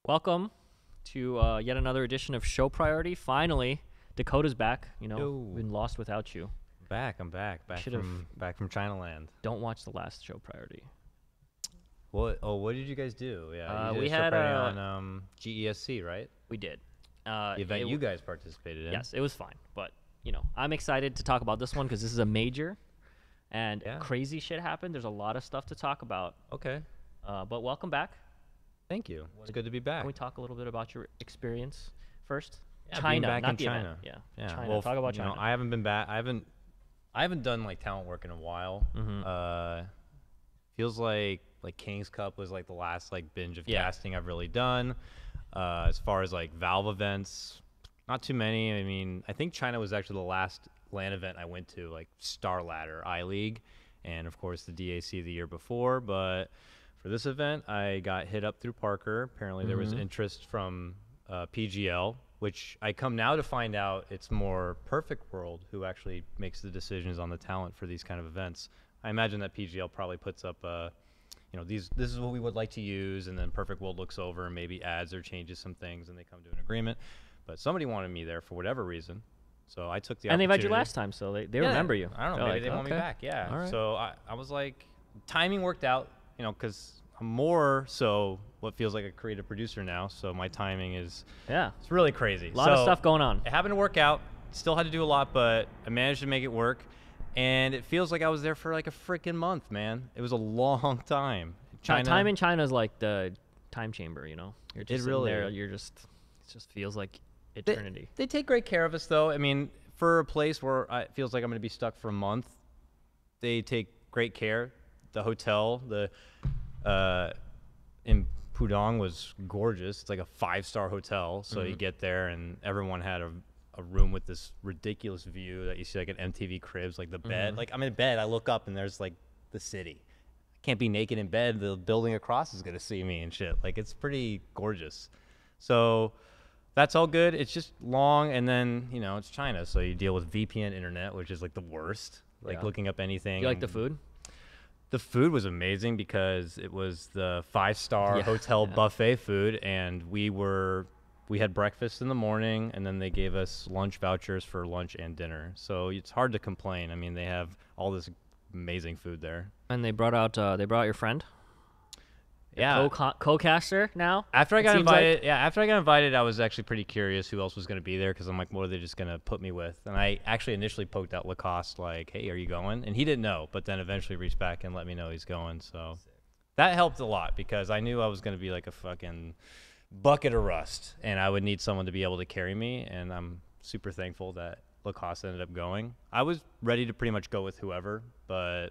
Welcome to yet another edition of Show Priority. Finally, Dakota's back. Yo. Been lost without you. I'm back Should've- from China Land. Don't watch the last Show Priority. What? Oh, what did you guys do? Yeah, you did we a show had, party on GESC, right? We did. The event you guys participated in. Yes, it was fine. But, I'm excited to talk about this one because this is a major and Yeah. crazy shit happened. There's a lot of stuff to talk about. Okay. But welcome back. Thank you. It's good to be back. Can we talk a little bit about your experience first? Yeah, China, being back not in the China. event. Yeah. China. Well, talk about you know, China. I haven't been back. I haven't done like talent work in a while. Mhm. Feels like King's Cup was like the last like binge of Yeah. casting I've really done. As far as like Valve events, not too many. I mean, I think China was actually the last LAN event I went to, like Star Ladder, I-League, and of course the DAC the year before. But for this event, I got hit up through Parker. Apparently there was interest from PGL, which I come now to find out it's more Perfect World who actually makes the decisions on the talent for these kind of events. I imagine that PGL probably puts up this is what we would like to use, and then Perfect World looks over and maybe adds or changes some things, and they come to an agreement. But somebody wanted me there for whatever reason, so I took the And they opportunity. met you last time, so they Yeah, remember you. I don't know, They're maybe like, they want me "Okay." back. Yeah. All right. So I was like, timing worked out, because I'm more so what feels like a creative producer now. So my timing is Yeah. it's really crazy. A lot of stuff going on. It happened to work out. Still had to do a lot, but I managed to make it work. And it feels like I was there for like a freaking month, man. It was a long time. Time in China is like the time chamber, You're just sitting really there. is. It just feels like eternity. They take great care of us, though. I mean, for a place where it feels like I'm going to be stuck for a month, they take great care. The hotel, in Pudong was gorgeous. It's like a 5-star hotel. So you get there, and everyone had a room with this ridiculous view that you see like at MTV Cribs, like the bed. Like I'm in bed, I look up, and there's like the city. Can't be naked in bed. The building across is gonna see me and shit. Like it's pretty gorgeous. So that's all good. It's just long, and then it's China, so you deal with VPN internet, which is like the worst. Like Yeah. looking up anything. You like the food? The food was amazing because it was the 5-star Yeah. hotel buffet food, and we had breakfast in the morning, and then they gave us lunch vouchers for lunch and dinner. So it's hard to complain. I mean, they have all this amazing food there. And they brought out your friend. Yeah. Co-caster now. After I got seems like- invited, I was actually pretty curious who else was going to be there, because I'm like, what are they just going to put me with? And I actually initially poked out Lacoste, like, hey, are you going? And he didn't know, but then eventually reached back and let me know he's going. So that helped a lot, because I knew I was going to be like a fucking bucket of rust, and I would need someone to be able to carry me. And I'm super thankful that Lacoste ended up going. I was ready to pretty much go with whoever, but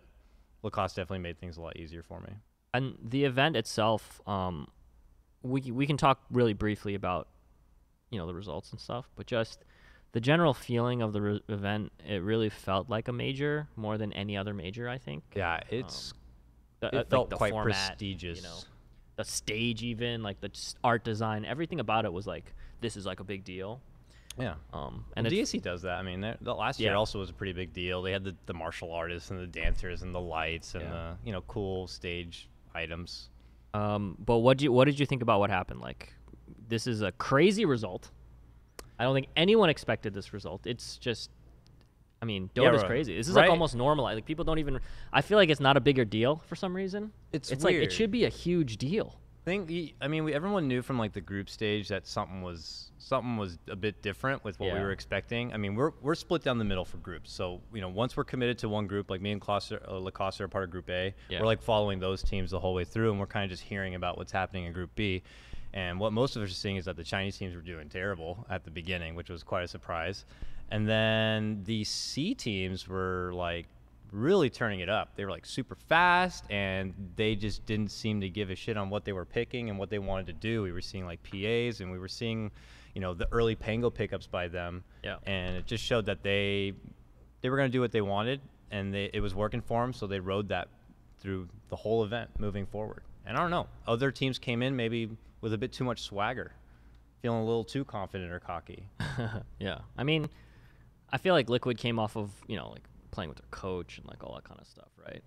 Lacoste definitely made things a lot easier for me. And the event itself, we can talk really briefly about, the results and stuff, but just the general feeling of the event, it really felt like a major more than any other major, I think. Yeah, it Like felt the quite format, prestigious. The stage, even like the art design, everything about it was like, this is like a big deal. Yeah. And And it's, DAC does that. I mean, the last year Yeah. also was a pretty big deal. They had the martial artists and the dancers and the lights and the cool stage items. but what did you think about what happened? Like, this is a crazy result. I don't think anyone expected this result. It's just, I mean, Dota's right. crazy. This is Right. like almost normalized. Like, people don't even. I feel like it's not a bigger deal for some reason. It's like it weird. should be a huge deal. Everyone knew from like the group stage that something was a bit different with what we Yeah. were expecting. I mean, we're split down the middle for groups. So once we're committed to one group, like me and Lacoste are part of Group A. Yeah. We're like following those teams the whole way through, and we're kind of just hearing about what's happening in Group B. And what most of us are seeing is that the Chinese teams were doing terrible at the beginning, which was quite a surprise. And then the C teams were like really turning it up. They were like super fast, and they just didn't seem to give a shit on what they were picking and what they wanted to do. We were seeing like PAs, and we were seeing, the early Pango pickups by them. Yeah. And it just showed that they were going to do what they wanted, and it was working for them. So they rode that through the whole event moving forward. And I don't know, other teams came in maybe with a bit too much swagger, feeling a little too confident or cocky. Yeah. I mean, I feel like Liquid came off of like playing with their coach and like all that kind of stuff, right?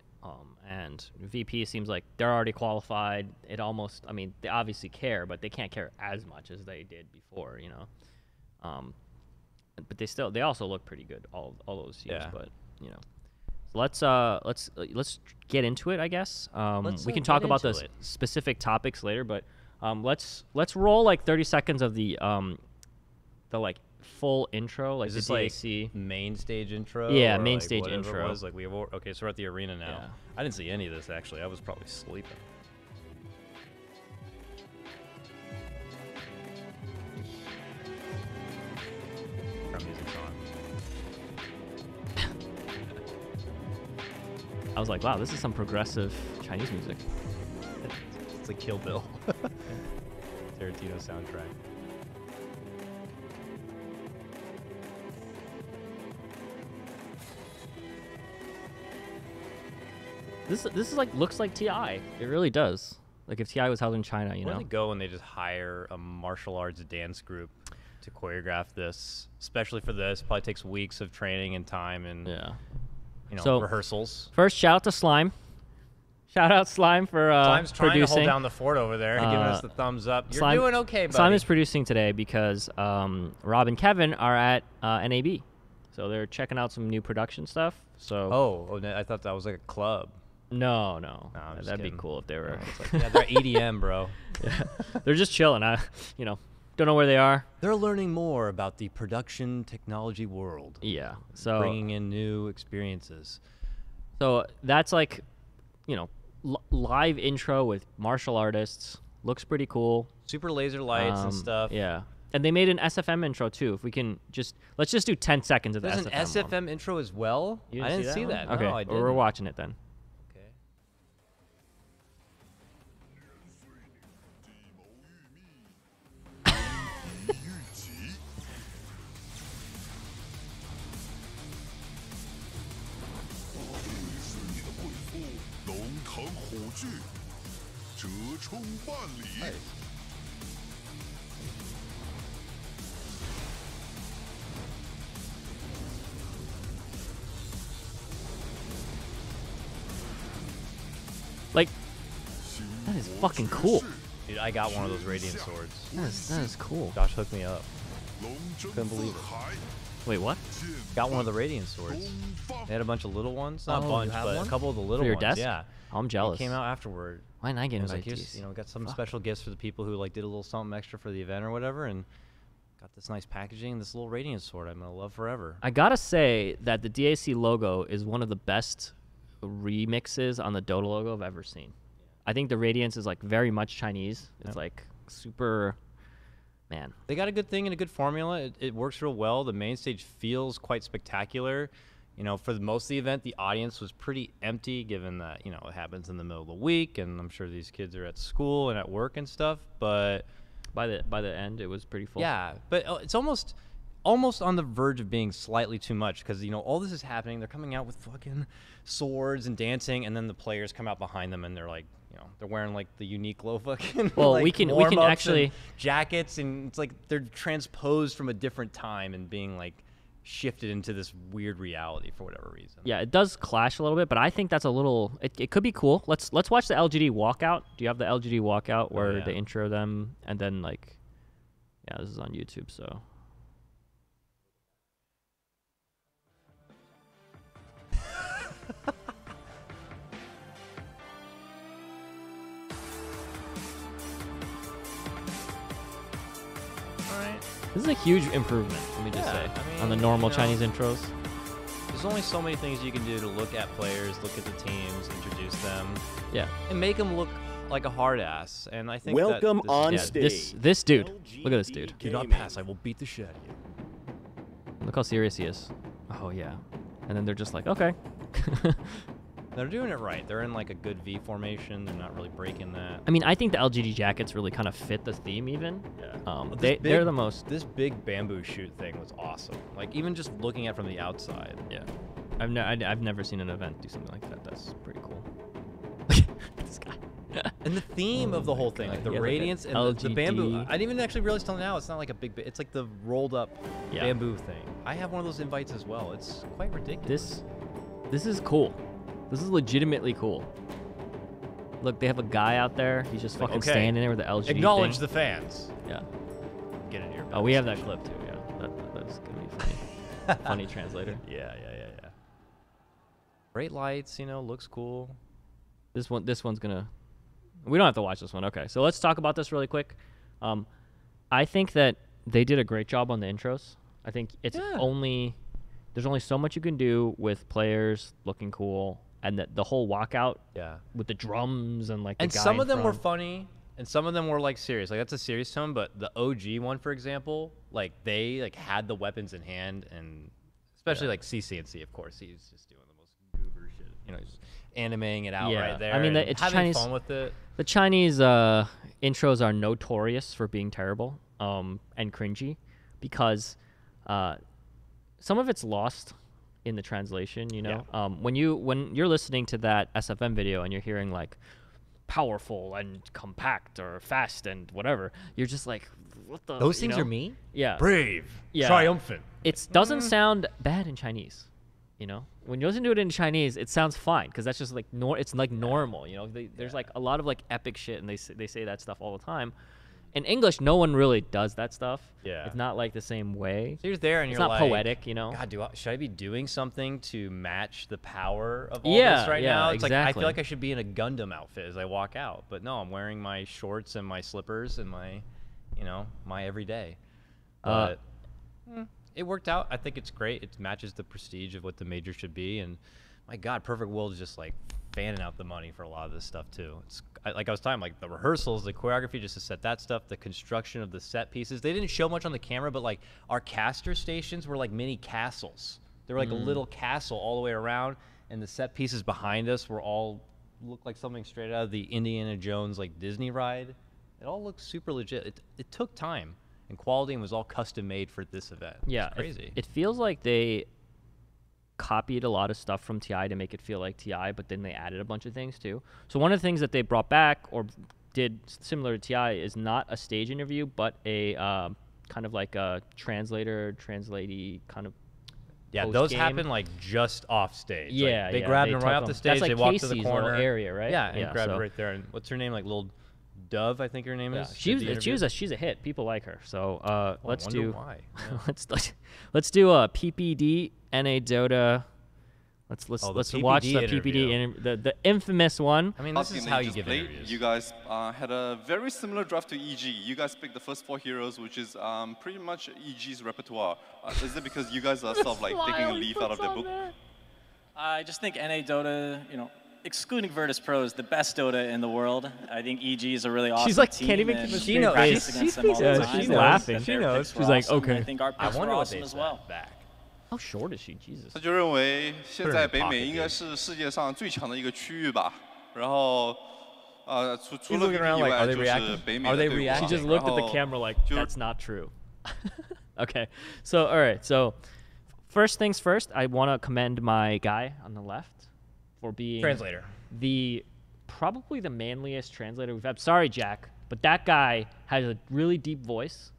And VP seems like they're already qualified. It almost, I mean, they obviously care, but they can't care as much as they did before, you know. But they also look pretty good, all those teams. Yeah. But you know, let's get into it, I guess. We can get talk about the into it. specific topics later, but let's roll like 30 seconds of the like full intro, like Is the this like DAC. main stage intro? Yeah, or, main like, stage whatever intro. It was? Like okay, so we're at the arena now. Yeah. I didn't see any of this actually. I was probably sleeping. Our music's on. I was like, wow, this is some progressive Chinese music. It's like Kill Bill. Tarantino soundtrack. This is like looks like TI. It really does. Like if TI was held in China, you Where know. do they go when they just hire a martial arts dance group to choreograph this, especially for this? Probably takes weeks of training and time and Yeah. so rehearsals. First, shout out to Slime. Shout out Slime for Slime's trying producing. to hold down the fort over there, giving us the thumbs up. You're doing okay, buddy. Slime is producing today because Rob and Kevin are at NAB, so they're checking out some new production stuff. So I thought that was like a club. no, I'm just that'd kidding. be cool if they were. Yeah, they're EDM, bro. Yeah, they're just chilling. Don't know where they are. They're learning more about the production technology world. Yeah, so Bringing in new experiences. So that's like, live intro with martial artists. Looks pretty cool. Super laser lights and stuff. Yeah. And they made an SFM intro too. If we can let's just do 10 seconds of the There's an SFM. SFM intro as well? You I didn't see one? that. Okay, No, I well, we're didn't. watching it then. Okay. Like, that is fucking cool. Dude, I got one of those radiant swords. That is cool. Josh hooked me up. Couldn't believe it. Wait, what? Got one of the radiant swords. They had a bunch of little ones. Not a Oh, bunch, you have but one? a couple of the little For your ones. desk? Yeah. I'm It jealous. came out afterward. Why didn't I get It was invited like, to here's, these? got some special gifts for the people who like did a little something extra for the event or whatever, and got this nice packaging and this little radiant sword I'm gonna love forever. I gotta say that the DAC logo is one of the best remixes on the Dota logo I've ever seen. I think the Radiance is like very much Chinese. It's like super, man. They got a good thing and a good formula. It works real well. The main stage feels quite spectacular. For most of the event, the audience was pretty empty, given that it happens in the middle of the week, and I'm sure these kids are at school and at work and stuff. But By the end, it was pretty full. yeah, but it's almost on the verge of being slightly too much because all this is happening. They're coming out with fucking swords and dancing, and then the players come out behind them and they're like, they're wearing like the Uniqlo fucking Well, like, we can warm-ups actually and jackets, and it's like they're transposed from a different time and being like shifted into this weird reality for whatever reason. Yeah, it does clash a little bit, but I think that's a little. It could be cool. Let's watch the LGD walkout. Do you have the LGD walkout where yeah. they intro them and then like, yeah, this is on YouTube, so. All right. This is a huge improvement. Let me just Yeah, say I mean, on the normal Chinese intros. There's only so many things you can do to look at players, look at the teams, introduce them, Yeah. and make them look like a hard ass. And I think Welcome that on Yeah. stage. This dude. Look at this dude. Do not pass. I will beat the shit out of you. Look how serious he is. Oh yeah. And then they're just like, okay. They're doing it right. They're in like a good V formation. They're not really breaking that. I mean, I think the LGD jackets really kind of fit the theme even. Yeah. They're the most. This big bamboo shoot thing was awesome. Like even just looking at it from the outside. Yeah. I've never seen an event do something like that. That's pretty cool. This guy. And the theme of the whole thing, like the Yeah, look at radiance and the LGD. bamboo. I didn't even actually realize till now it's not like a big. It's like the rolled up Yeah. bamboo thing. I have one of those invites as well. It's quite ridiculous. This is cool. This is legitimately cool. Look, they have a guy out there. He's just fucking okay, standing there with the LG acknowledge thing. the fans. Yeah. Get in here. Oh, we have that clip too. Yeah, that's gonna be funny. Funny translator. Yeah. Great lights, looks cool. This one's gonna. We don't have to watch this one. Okay, so let's talk about this really quick. I think that they did a great job on the intros. I think there's only so much you can do with players looking cool, and the whole walkout. Yeah. With the drums and like. And some of them were funny, and some of them were like serious. Like that's a serious tone, but the OG one, for example, like they like had the weapons in hand, and especially like CCNC, of course, he's just doing the most goober shit. Just animating it out right there. I mean, it's having Chinese. Fun with it. The Chinese intros are notorious for being terrible and cringy because some of it's lost in the translation. When you're listening to that SFM video and you're hearing like powerful and compact or fast and whatever, you're just like, what the? Those things are me. Yeah. Brave. Yeah. Triumphant. It doesn't sound bad in Chinese. When you listen to it in Chinese, it sounds fine because that's just like it's like normal. There's like a lot of like epic shit, and they say that stuff all the time. In English, no one really does that stuff. Yeah, it's not like the same way. So you're there, and it's you're not like, poetic. God, should I be doing something to match the power of all this right now? It's like I feel like I should be in a Gundam outfit as I walk out, but no, I'm wearing my shorts and my slippers and my, my everyday. But it worked out. I think it's great. It matches the prestige of what the major should be. And my God, Perfect World is just like fanning out the money for a lot of this stuff too. It's like I was talking, like the rehearsals, the choreography, just to set that stuff, the construction of the set pieces. They didn't show much on the camera, but like our caster stations were like mini castles. They were like a little castle all the way around, and the set pieces behind us were all looked like something straight out of the Indiana Jones like Disney ride. It all looked super legit. It took time and quality, and was all custom made for this event. Yeah, it's crazy. It feels like they copied a lot of stuff from TI to make it feel like TI, but then they added a bunch of things too. So one of the things that they brought back or did similar to TI is not a stage interview, but a kind of like a translatey kind of. Yeah, those happen like just off stage. Yeah, like they grabbed him right off the stage. That's like they walked Casey's to the corner area, right? Yeah, and grabbed it right there. And what's her name? Like little Dove, I think her name is. She's a hit. People like her. So let's do why. let's do a PPD NA Dota. Let's watch the PPD the infamous one. I mean, this is how you give interviews. You guys had a very similar draft to EG. You guys picked the first 4 heroes, which is pretty much EG's repertoire. Is it because you guys are sort of like taking a leaf out of the book? I just think NA Dota, excluding Virtus Pro, is the best Dota in the world. I think EG is a really awesome She's like, team. can't even keep a straight face. She's laughing. She knows. She's like, okay. I think our picks were awesome as well. How short is she? Jesus. 他就认为现在北美应该是世界上最强的一个区域吧。然后除了 PPD 以外，就是北美的队伍。She just looked at the camera like, that's not true. Okay. So, all right. So, first things first, I want to commend my guy on the left for being translator. Probably the manliest translator we've had. Sorry, Jack, but that guy has a really deep voice,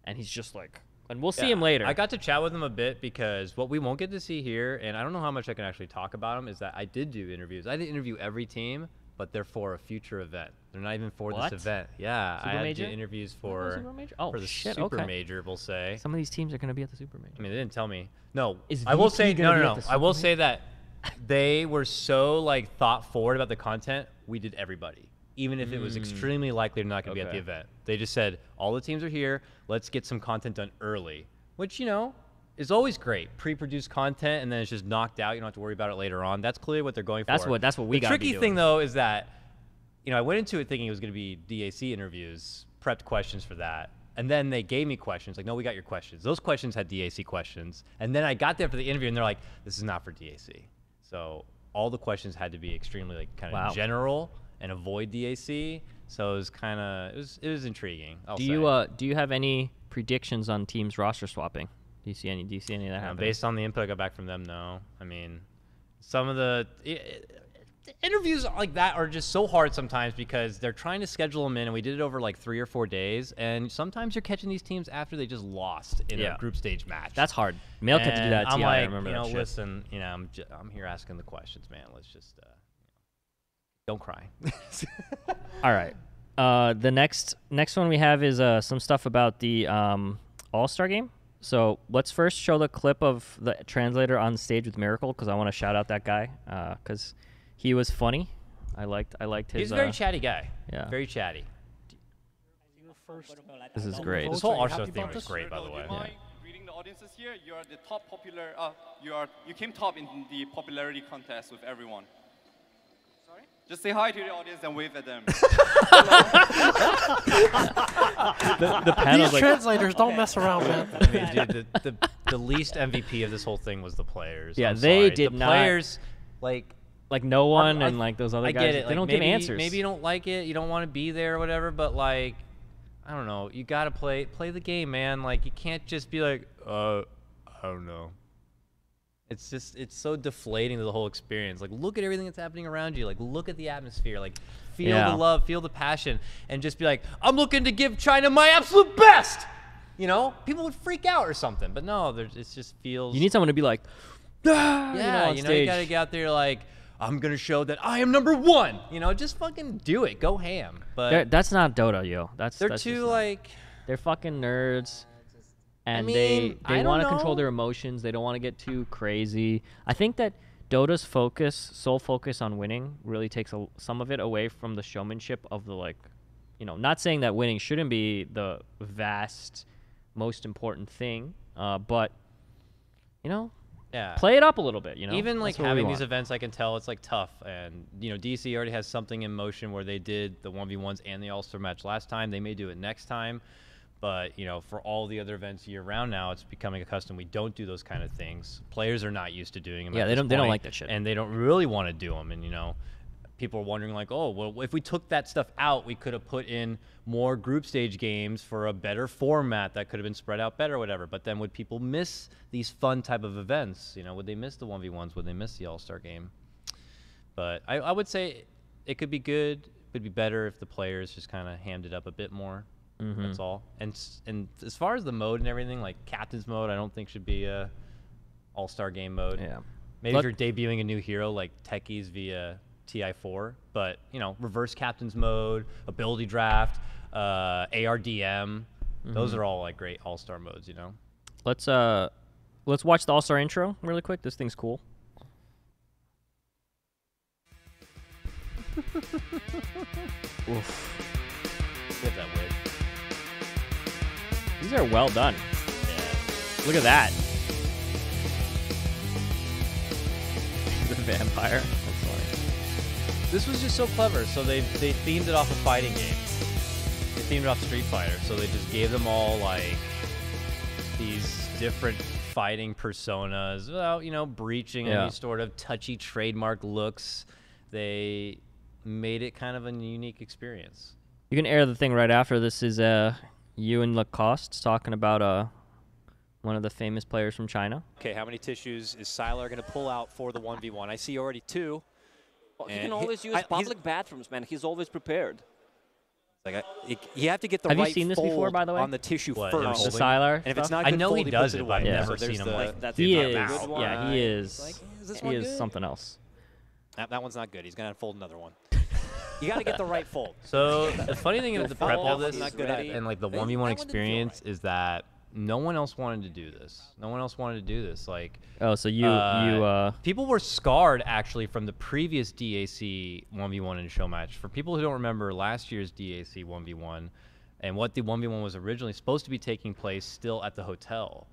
and he's just like, and we'll see him later. I got to chat with him a bit because what we won't get to see here, and I don't know how much I can actually talk about him, is that I did do interviews. I didn't interview every team, but they're for a future event. They're not even for this event. Yeah, Super I had major? to interviews for the shit, super major, we'll say. Some of these teams are going to be at the super major. I mean, they didn't tell me. No, is I will say no. I will say that they were so like thought forward about the content. We did everybody, even if it was extremely likely they're not going to be at the event. They just said all the teams are here. Let's get some content done early, which is always great. Pre-produced content, and then it's just knocked out. You don't have to worry about it later on. That's clearly what they're going for. That's what we got. The tricky thing though is that I went into it thinking it was going to be DAC interviews, prepped questions for that. And then they gave me questions, like, no, we got your questions. Those questions had DAC questions. And then I got there for the interview, and they're like, this is not for DAC. So all the questions had to be extremely, like, kind of general and avoid DAC. So it was kind of, it was intriguing, do you have any predictions on teams roster swapping? Do you see any of that happening? Based on the input I got back from them, no. I mean, some of the, interviews like that are just so hard sometimes because they're trying to schedule them in, and we did it over like 3 or 4 days, and sometimes you're catching these teams after they just lost in a group stage match. That's hard. Mail kept to do that at I'm TI, like, I remember that shit. listen, I'm here asking the questions, man. Let's just don't cry. All right. The next one we have is some stuff about the All-Star game. So let's first show the clip of the translator on stage with Miracle, because I want to shout out that guy because he was funny. I liked his. He's a very chatty guy. Yeah. Very chatty. This is great. This whole All-Star thing was great, by the way. Do you mind greeting the audiences here? You are the top popular. You came top in the popularity contest with everyone. Sorry? Just say hi to the audience and wave at them. The panel's These translators don't mess around, man. I mean, dude, the least MVP of this whole thing was the players. Yeah, I'm they sorry. did the not- players, like no one I- and like those other I guys. get it. They don't maybe, give answers. Maybe you don't like it. You don't want to be there or whatever. But like, I don't know. You gotta play the game, man. Like you can't just be like, I don't know. It's so deflating to the whole experience. Like, look at everything that's happening around you. Like, look at the atmosphere. Like, feel the love, feel the passion, and just be like, I'm looking to give China my absolute best. You know, people would freak out or something. But no, it just feels. You need someone to be like, ah, Yeah, on you stage. gotta get out there like, I'm gonna show that I am #1. You know, just fucking do it. Go ham. But That's not Dota, yo. That's they're just too not. like. They're fucking nerds, and mean, they I want to don't control know. their emotions. They don't want to get too crazy. I think that Dota's sole focus on winning, really takes some of it away from the showmanship of the not saying that winning shouldn't be the vast, most important thing, but Yeah. play it up a little bit. Even like That's what we having want. these events, I can tell it's like tough. And DC already has something in motion where they did the 1v1s and the All-Star match last time. They may do it next time. But, for all the other events year-round now, it's becoming a custom. We don't do those kind of things. Players are not used to doing them. Yeah, at they this don't point, like that shit. and they don't really want to do them. And people are wondering like, oh, well, if we took that stuff out, we could have put in more group stage games for a better format that could have been spread out better, or whatever. But then would people miss these fun type of events? Would they miss the 1v1s? Would they miss the All-Star game? But I would say it could be good. It would be better if the players just kind of hammed it up a bit more. That's all. And as far as the mode and everything, like captain's mode, I don't think should be a All-Star game mode. Yeah. Maybe if you're debuting a new hero like Techies via TI4, but reverse captain's mode, ability draft, ARDM, those are all like great All-Star modes. Let's watch the All-Star intro really quick. This thing's cool. Oof. Get that wig. These are well done. Yeah. Look at that. The vampire. That's funny. This was just so clever. So they themed it off a fighting game. They themed it off Street Fighter. So they just gave them all like these different fighting personas without breaching any sort of touchy trademark looks. They made it kind of a unique experience. You can air the thing right after. This is you and Lacoste talking about one of the famous players from China. Okay, how many tissues is Sylar going to pull out for the 1v1? I see already 2. Well, he can always use public bathrooms, man. He's always prepared. Like you have to get the Have right you seen this before, fold by the way? on the tissue What, first. The Sylar And if it's stuff? not I good know fold, he puts does it it, but I've away. never So there's seen him, the- like, That's He a is. good one. Yeah, he is. Like, is this He one is good? something else. That one's not good. He's going to unfold another one. You got to get the right fold. So the funny thing is to prep all this Not good idea. and like the That 1v1 one didn't feel experience is that no one else wanted to do this. No one else wanted to do this. Like Oh, so you people were scarred actually from the previous DAC 1v1 in show match. For people who don't remember last year's DAC 1v1 and what the 1v1 was originally supposed to be taking place still at the hotel.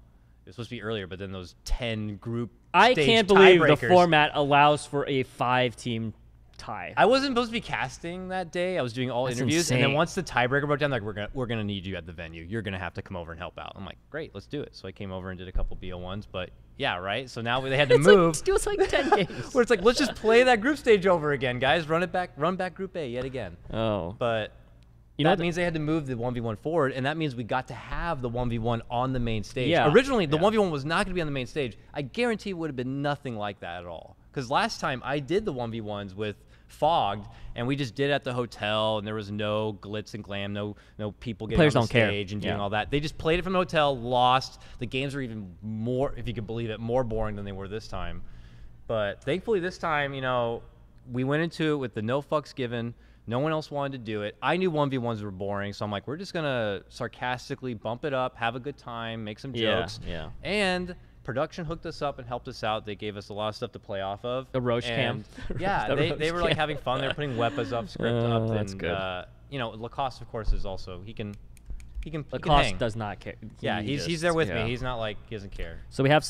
It was supposed to be earlier, but then those 10 group I stage can't believe the tiebreakers- format allows for a 5-team tie. I wasn't supposed to be casting that day. I was doing all That's interviews, and then insane. once the tiebreaker broke down, like we're gonna need you at the venue. You're gonna have to come over and help out. I'm like, great, let's do it. So I came over and did a couple BO1s, but yeah, right. So now they had to It's move. Like, it was like 10 games. Where it's like, let's just play that group stage over again, guys. Run back Group A yet again. Oh. But You know that what means they had to move the 1v1 forward, and that means we got to have the 1v1 on the main stage. Yeah. Originally, the 1v1 was not going to be on the main stage. I guarantee it would have been nothing like that at all. Because last time I did the 1v1s with Fogged, and we just did it at the hotel, and there was no glitz and glam, no people getting Players on the don't care. stage and doing Yeah. all that. They just played it from the hotel, lost. The games were even more, if you could believe it, more boring than they were this time. But thankfully this time, you know, we went into it with the no fucks given. No one else wanted to do it. I knew 1v1s were boring, so I'm like, we're just going to sarcastically bump it up, have a good time, make some jokes. Yeah. And production hooked us up and helped us out. They gave us a lot of stuff to play off of. The roast cam. Yeah, The they were roast like cam. having fun. They were putting weapons up, script up. That's And, good. you know, Lacoste, of course, is also, he can Lacoste hang. does not care. Yeah, He he's just- there with yeah. me. He's not like, he doesn't care. So we have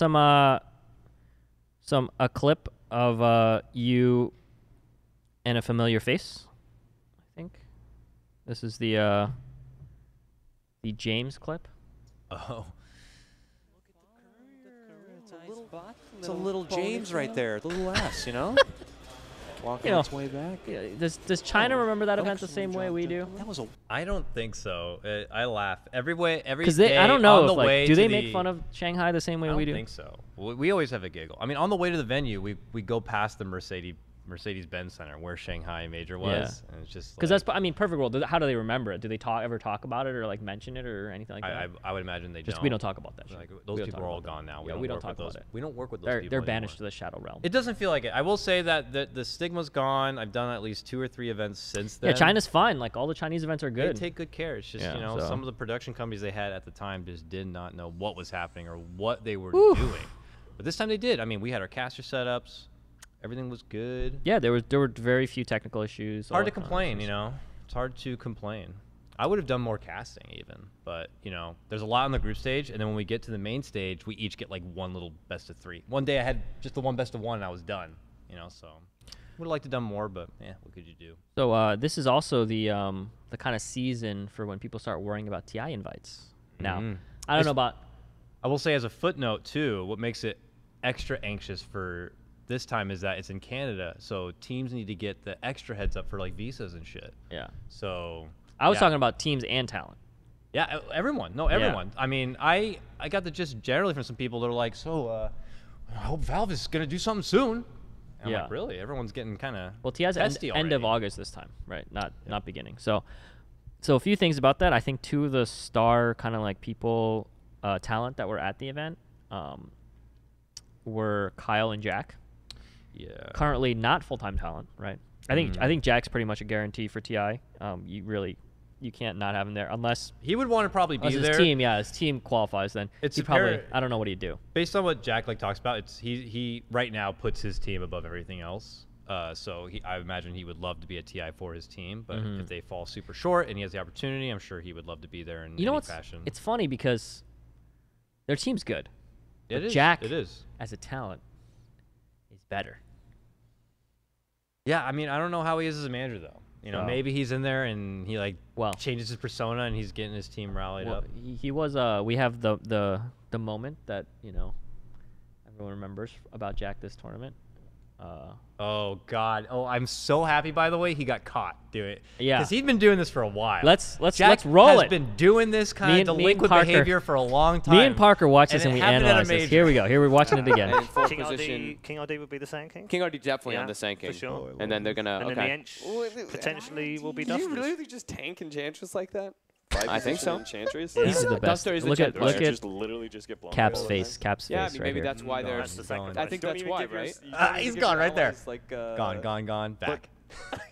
a clip of you and a familiar face, I think. This is the James clip. Oh. It's a little James right there, the little ass, you know? Walking You know, its way back. Yeah, does China remember that event the same way we do? That was a I don't think so. I laugh every Because day. I don't know on the if like, way do to they the, make fun of Shanghai the same way I don't we do? think so. We always have a giggle. I mean, on the way to the venue, we go past the Mercedes-Benz Center where Shanghai Major was, and it's just Because like, that's, I mean, Perfect World. How do they remember it? Do they ever talk about it or like mention it or anything like that? I would imagine they Just don't. we don't talk about that. Shit. Like, We those don't people talk are all about that. gone now. Yeah, We we don't don't work talk with about those. it. We don't work with those They're people banished anymore. to the shadow realm. It doesn't feel like it. I will say that the stigma's gone. I've done at least 2 or 3 events since then. Yeah, China's fine. Like all the Chinese events are They good. take good care. It's just, Yeah, you know, so- some of the production companies they had at the time just did not know what was happening or what they were Whew. doing. But this time they did. I mean, we had our caster setups. Everything was good. Yeah, there were very few technical issues. all Hard to that kind of complain, stuff. you know. It's hard to complain. I would have done more casting even, but you know, there's a lot on the group stage, and then when we get to the main stage, we each get like one little best of 3. One day I had just the one best of 1, and I was done. You know, so would have liked to done more, but yeah, what could you do? So this is also the kind of season for when people start worrying about TI invites. Now, Mhm. I don't know about. I will say as a footnote too, what makes it extra anxious for this time is that it's in Canada, so teams need to get the extra heads up for like visas and shit. Yeah, So I was yeah. talking about teams and talent. Yeah, everyone. No, everyone. I mean, I got the gist generally from some people that are like, so I hope Valve is gonna do something soon. And I'm Yeah. like, really? Everyone's getting kind of Well, TI's testy end of already. August this time, right? Not beginning. So a few things about that. I think 2 of the star kind of like people, talent that were at the event, were Kyle and Jack. Yeah. Currently not full-time talent, right? I think Jack's pretty much a guarantee for TI. You can't not have him there unless He would want to probably be his there. his team qualifies. Then It's he probably apparent- I don't know what he'd do. Based on what Jack like talks about, it's he right now puts his team above everything else. So I imagine he would love to be a TI for his team, but if they fall super short and he has the opportunity, I'm sure he would love to be there in You know any what's fashion. it's funny because their team's good. It but is. Jack It is. as a talent is better. Yeah, I mean, I don't know how he is as a manager though. You know, Well- maybe he's in there and he like Well, changes his persona and he's getting his team rallied well up. he was we have the moment that, you know, everyone remembers about Jack this tournament. Oh God! Oh, I'm so happy. By the way, he got caught doing it. Yeah. because he'd been doing this for a while. Let's Jack roll has it. been doing this kind Me of and delinquent Parker- behavior for a long time. Me and Parker watched And this and it we happened at a analyzed this. major. Here we go. Here we're watching it again. And in fourth King position. RD, King RD would be the sand king. King RD definitely Yeah, on the Sand King. for sure. And then they're gonna. And then okay. the Ench potentially will be Do you Dusters. really just tank Enchantress like that? I think so. Enchantress? Yeah. He's the best. Duster is Look at Enchantress. look at literally just get blown Cap's all the face. time. Cap's Yeah, I face mean, right maybe here. that's why No, they're. that's the sacrifice. I think Don't that's even why, give your- right? you don't He's even give gone your right there. allies, Like, Gone, back.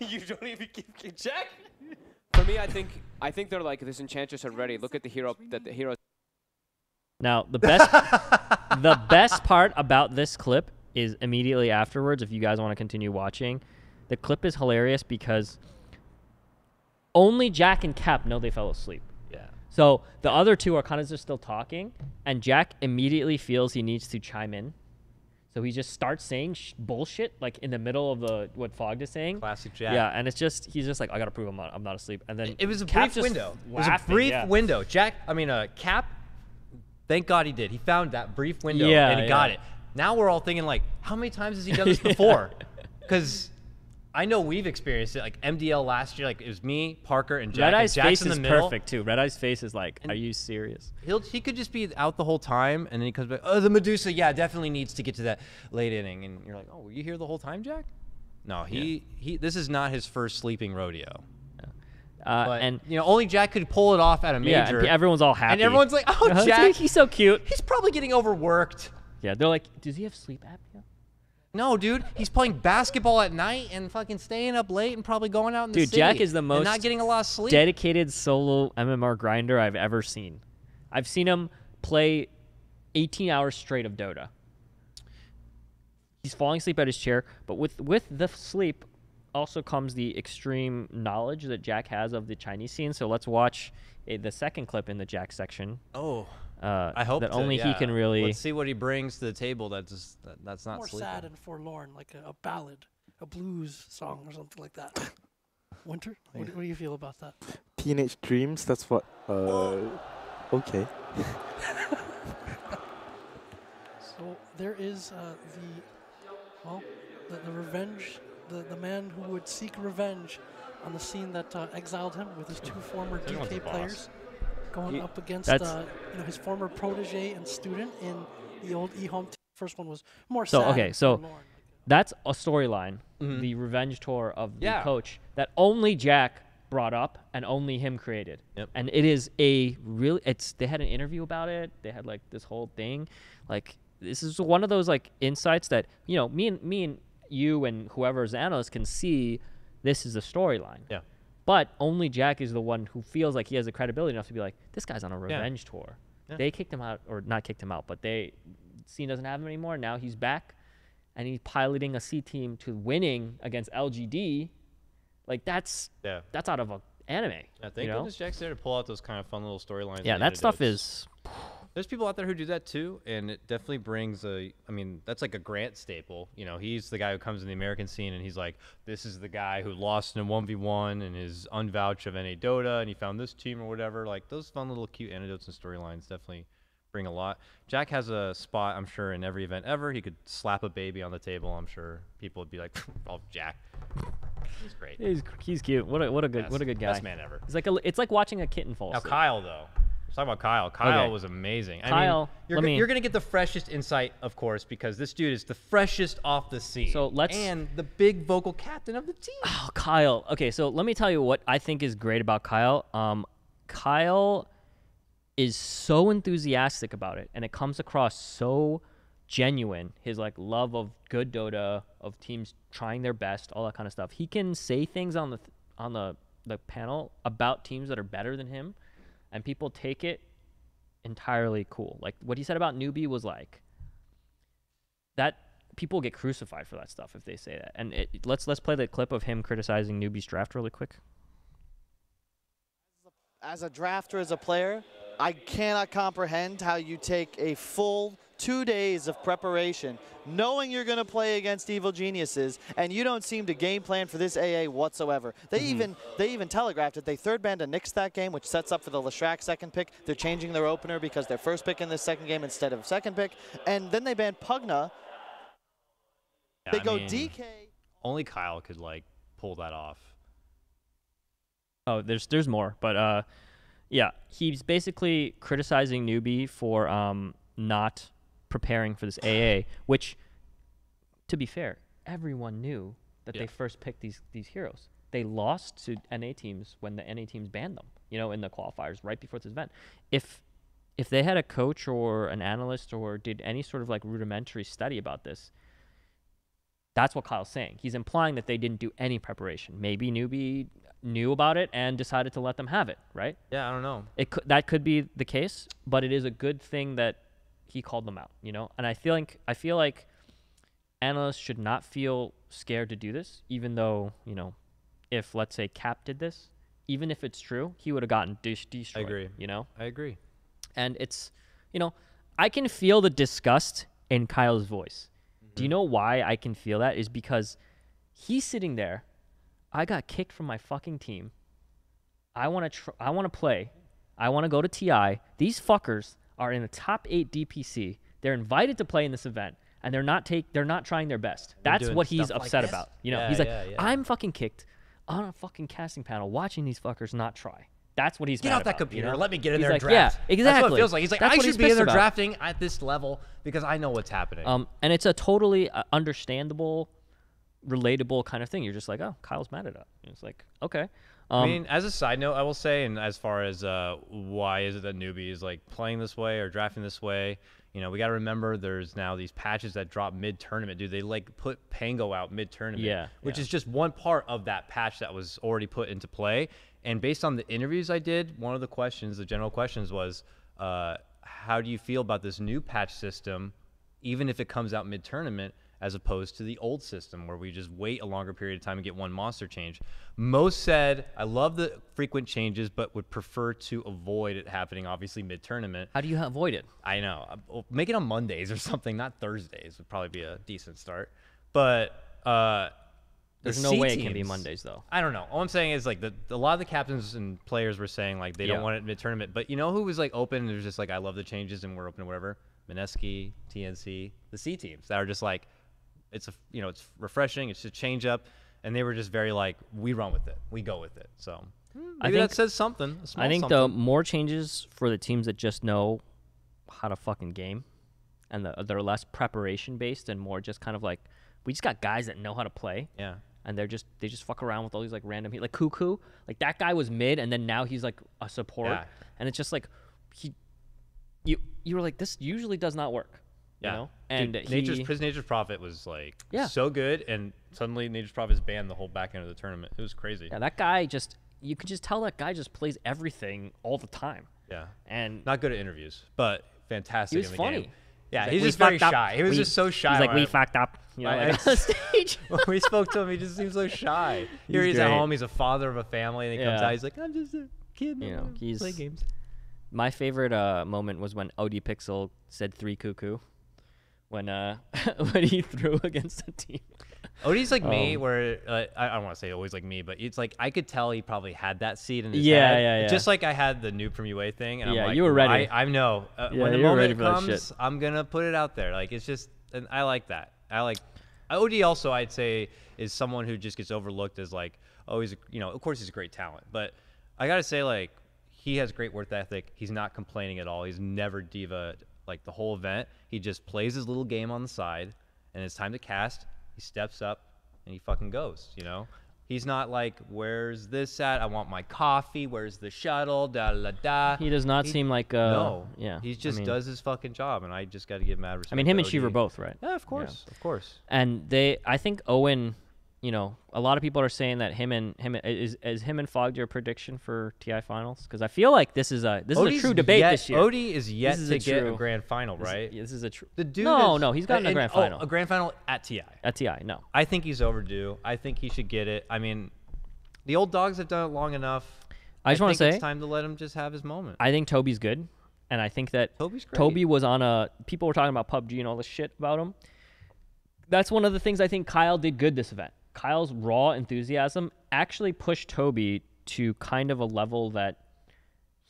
you don't even give Jack. For me, I think they're like this Enchantress already. Look at the hero that the hero. Now the best part about this clip is immediately afterwards. If you guys want to continue watching, the clip is hilarious because only Jack and Cap know they fell asleep. Yeah. So the other 2 are kind of just still talking, and Jack immediately feels he needs to chime in. So he just starts saying bullshit like in the middle of what Fogged is saying. Classic Jack. Yeah, and it's just he's just like, I gotta prove I'm not asleep. And then It was a Cap's brief just window. It was a laughing, brief yeah. window. Cap. Thank God he did. He found that brief window Yeah, and he got yeah. it. Now we're all thinking like, how many times has he done this before? Because I know we've experienced it. Like MDL last year, like it was me, Parker, and Jack. Red Eye's Jack's face in the is middle. perfect too. Red Eye's face is like, are you serious? He could just be out the whole time, and then he comes back. Oh, the Medusa, yeah, definitely needs to get to that late inning, and you're like, oh, were you here the whole time, Jack? No, he this is not his first sleeping rodeo. But, and you know, only Jack could pull it off at a major. Yeah, and everyone's all happy. And everyone's like, oh, Jack, he's so cute. He's probably getting overworked. Yeah, they're like, does he have sleep apnea? No, dude, he's playing basketball at night and fucking staying up late and probably going out in the city. Dude, Jack is the most and not getting a lot of sleep. dedicated solo MMR grinder I've ever seen. I've seen him play 18 hours straight of Dota. He's falling asleep at his chair, but with the sleep also comes the extreme knowledge that Jack has of the Chinese scene. So let's watch the second clip in the Jack section. Oh, I hope that only he can really. Let's see what he brings to the table. That's not more sleeping. sad and forlorn, like a ballad, a blues song or something like that. Winter, what do you feel about that? Teenage Dreams. That's what. Okay. So there is the revenge. The man who would seek revenge on the scene that exiled him with his 2 former DK players, going up against his former protege and student in the old eHome team. First one was more sad. Okay, so that's a storyline, the revenge tour of the coach that only Jack brought up and only him created. Yep. And it is they had an interview about it. They had like this whole thing. Like this is one of those like insights that, you know, me and you and whoever's analyst can see this is a storyline. Yeah. But only Jack is the one who feels like he has the credibility enough to be like, this guy's on a revenge tour. Yeah. They kicked him out, or not kicked him out, but scene doesn't have him anymore. Now he's back, and he's piloting a C team to winning against LGD. Like that's out of an anime. I think goodness Jack's there to pull out those kind of fun little storylines. Yeah, that stuff is. There's people out there who do that too, and it definitely brings that's like a Grant staple. You know, he's the guy who comes in the American scene, and he's like, this is the guy who lost in a 1v1 and is unvouched of NA Dota, and he found this team or whatever. Like, those fun little cute anecdotes and storylines definitely bring a lot. Jack has a spot, I'm sure, in every event ever. He could slap a baby on the table. I'm sure people would be like, oh, Jack. He's great. He's cute. What a good guy. Best man ever. It's like watching a kitten fall asleep. Now, Kyle, though. Talk about Kyle. Kyle was amazing. Kyle, I mean, you're going to get the freshest insight, of course, because this dude is the freshest off the scene. So and the big vocal captain of the team. Oh, Kyle. Okay, so let me tell you what I think is great about Kyle. Kyle is so enthusiastic about it, and it comes across so genuine. His like love of good Dota, of teams trying their best, all that kind of stuff. He can say things on the panel about teams that are better than him, and people take it entirely cool. Like what he said about Newbie was like that. People get crucified for that stuff if they say that. And let's play the clip of him criticizing Newbie's draft really quick. As a drafter, as a player, I cannot comprehend how you take a full 2 days of preparation, knowing you're going to play against Evil Geniuses, and you don't seem to game plan for this AA whatsoever. They even telegraphed it. They third banned a Nyx that game, which sets up for the Leshrac second pick. They're changing their opener because they're first pick in this second game instead of second pick. And then they banned Pugna. Yeah, they go DK. Only Kyle could like pull that off. Oh, there's more, but yeah, he's basically criticizing Newbie for not preparing for this AA, which, to be fair, everyone knew that they first picked these heroes. They lost to NA teams when the NA teams banned them, you know, in the qualifiers right before this event. If they had a coach or an analyst or did any sort of like rudimentary study about this, that's what Kyle's saying. He's implying that they didn't do any preparation. Maybe Newbie knew about it and decided to let them have it, right? Yeah, I don't know. That could be the case, but it is a good thing that he called them out, you know? And I feel like analysts should not feel scared to do this, even though, you know, if, let's say, Cap did this, even if it's true, he would have gotten destroyed. I agree. You know? I agree. And it's, you know, I can feel the disgust in Kyle's voice. Do you know why I can feel that? Is because he's sitting there. I got kicked from my fucking team. I want to play. I want to go to TI. These fuckers are in the top 8 DPC. They're invited to play in this event. and they're not trying their best. That's what he's upset about. You know, he's like, I'm fucking kicked on a fucking casting panel watching these fuckers not try. That's what he's get mad off that about, computer. You know? Let me get in he's there like, and draft. Yeah, exactly. That's what it feels like. He's like, That's I what should he's be in pissed there about. drafting at this level because I know what's happening. And it's a totally understandable, relatable kind of thing. You're just like, oh, Kyle's mad at us. It's like, okay. I mean, as a side note, I will say, and as far as why is it that newbie is like playing this way or drafting this way, you know, we got to remember there's now these patches that drop mid-tournament. Dude, they like put Pango out mid-tournament, which is just one part of that patch that was already put into play. And based on the interviews I did, one of the questions, the general questions was, how do you feel about this new patch system, even if it comes out mid-tournament, as opposed to the old system where we just wait a longer period of time and get one monster change? Most said, I love the frequent changes, but would prefer to avoid it happening, obviously, mid-tournament. How do you avoid it? I know. Well, make it on Mondays or something, not Thursdays would probably be a decent start. But there's no way it can be Mondays, though. I don't know. All I'm saying is, like, a lot of the captains and players were saying, like, they don't want it mid-tournament. But you know who was, like, open and was just like, I love the changes and we're open to whatever? Mineski, TNC, the C teams that are just like, it's it's refreshing. It's a change up, and they were just very like, we run with it, we go with it. So maybe that says something. I think the more changes for the teams that just know how to fucking game, and they're less preparation based and more just kind of like, we just got guys that know how to play. Yeah. And they just fuck around with all these like random like Cuckoo, like that guy was mid, and then now he's like a support, and it's just like you were like, this usually does not work. You know? And dude, his Nature's Prophet was like so good, and suddenly Nature's Prophet is banned the whole back end of the tournament. It was crazy. Yeah, that guy you could just tell that guy just plays everything all the time. Yeah. And not good at interviews, but fantastic he was in the funny. game. Yeah, He's he's just very shy. He was just so shy. He's like, we fucked up. You know, like on the stage. When we spoke to him, he just seems so shy. Here he's at home. He's a father of a family, and he comes out. He's like, I'm just a kid. You know, he's play games. My favorite moment was when OD Pixel said 3 Cuckoo when he threw against the team. OD's like me, where I don't want to say always like me, but it's like I could tell he probably had that seed in his head. Yeah. Just like I had the noob from UA thing, and I'm like, you were ready. I know. When the moment comes, I'm gonna put it out there. Like, it's just, and I like that. I like OD. Also, I'd say is someone who just gets overlooked as like, oh, he's of course he's a great talent, but I gotta say, like, he has great work ethic. He's not complaining at all. He's never diva like the whole event. He just plays his little game on the side, and it's time to cast. He steps up and he fucking goes, He's not like, where's this at? I want my coffee. Where's the shuttle? Da da da. He does not seem like no. Yeah. He just does his fucking job, and I just got to give mad respect. I mean, him and Shiva both, right? Yeah, of course. Yeah. Of course. And I think Owen, a lot of people are saying that him and Fogg your prediction for TI finals? Because I feel like this is a true debate this year. Odie is yet to get a grand final, right? This is a true. The dude no, he's gotten a grand final. A grand final at TI. At TI, no. I think he's overdue. I think he should get it. I mean, the old dogs have done it long enough. I just want to say it's time to let him just have his moment. I think Toby's good, and I think that Toby's great. Toby was on people were talking about PUBG and all this shit about him. That's one of the things I think Kyle did good this event. Kyle's raw enthusiasm actually pushed Toby to kind of a level that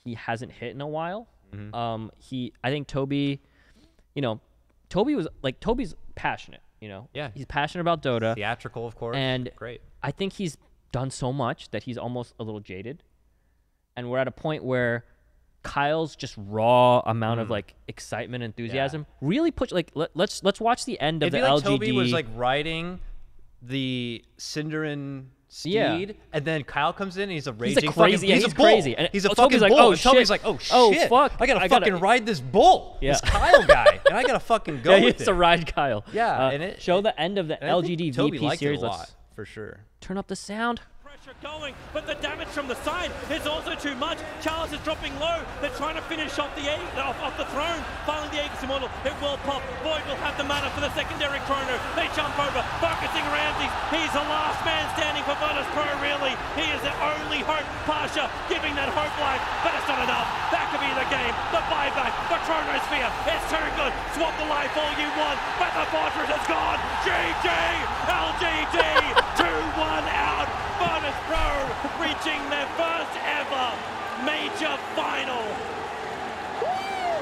he hasn't hit in a while. Mm-hmm. I think Toby, Toby's passionate, Yeah. He's passionate about Dota. Theatrical, of course. And great. I think he's done so much that he's almost a little jaded. And we're at a point where Kyle's just raw amount of like excitement, enthusiasm really push. Like let's watch the end of the LGD. Toby was like riding the Cinderin steed, and then Kyle comes in and he's a raging crazy, fucking, he's crazy. And he's a fucking bull. Oh, and Toby's like, oh shit, fuck, I gotta fucking ride this bull, this Kyle guy, and I gotta fucking go with it. He has to ride Kyle. Yeah, and show the end of the LGD Toby VP series. It a lot, for sure. Turn up the sound. Going, but the damage from the side is also too much. Charles is dropping low. They're trying to finish off the off the throne. Finally, the Aegis Immortal. It will pop. Void will have the mana for the secondary chrono. They jump over, focusing Ramsey. He's the last man standing for Virtus Pro, really. He is their only hope. Pasha giving that hope life, but it's not enough. That could be the game. The buyback, the Chronosphere. It's too good. Swap the life all you want, but the Fortress is gone. GG! LGD! 2-1 out. Virtus Pro reaching their first ever major final. Woo!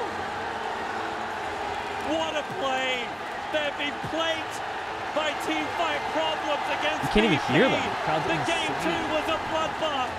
What a play They've been plagued by team fight problems against You can't even hear them. VP. The game 2 was a bloodbath,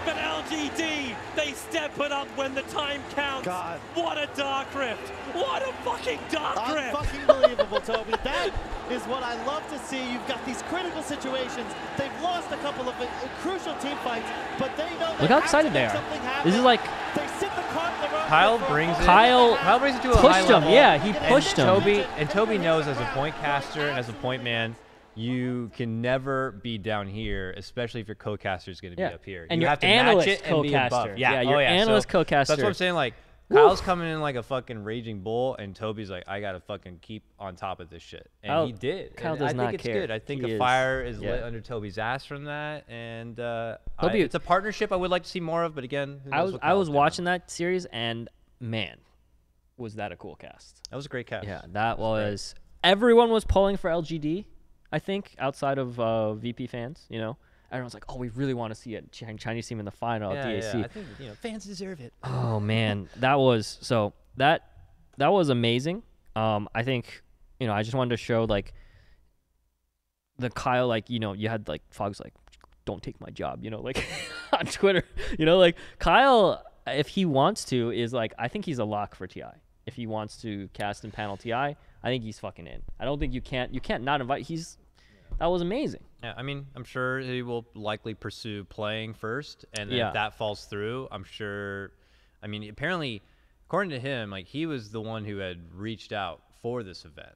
but LGD, they step it up when the time counts. God. What a dark rift. What a fucking dark rift. Fucking believable, Toby. That is what I love to see. You've got these critical situations. They've lost a couple of crucial team fights, but they know Look how excited they are. This is like they sit the cart in the road. Kyle brings it. Kyle brings it to a high pushed him. level. Yeah, he pushed him. Toby knows as a point caster and as a point man, you can never be down here, especially if your co-caster is going to be up here. And you your have to analyst match it and be above. co-caster. Yeah, your yeah. analyst So co-caster. That's what I'm saying. Like, Kyle's coming in like a fucking raging bull, and Toby's like, I got to fucking keep on top of this shit. And he did. Kyle and does I not think it's care. good. I think He a is. fire is Yeah. lit under Toby's ass from that. And Toby- it's a partnership I would like to see more of, but again, who knows what I Kyle's was doing. watching that series, and man, was that a cool cast. That was a great cast. Yeah, that was. Everyone was pulling for LGD, I think, outside of VP fans, you know. Everyone's like, oh, we really want to see a Chinese team in the final at DAC. Yeah, I think fans deserve it. Oh man, that was that was amazing. I think I just wanted to show like the Kyle, like you had like Fogg's like, don't take my job, like on Twitter, like Kyle, if he wants to, is like, I think he's a lock for TI. If he wants to cast in panel TI, I think he's fucking in. I don't think you can't not invite. That was amazing. Yeah, I mean, I'm sure he will likely pursue playing first, and then if that falls through, I'm sure. I mean, apparently, according to him, like he was the one who had reached out for this event.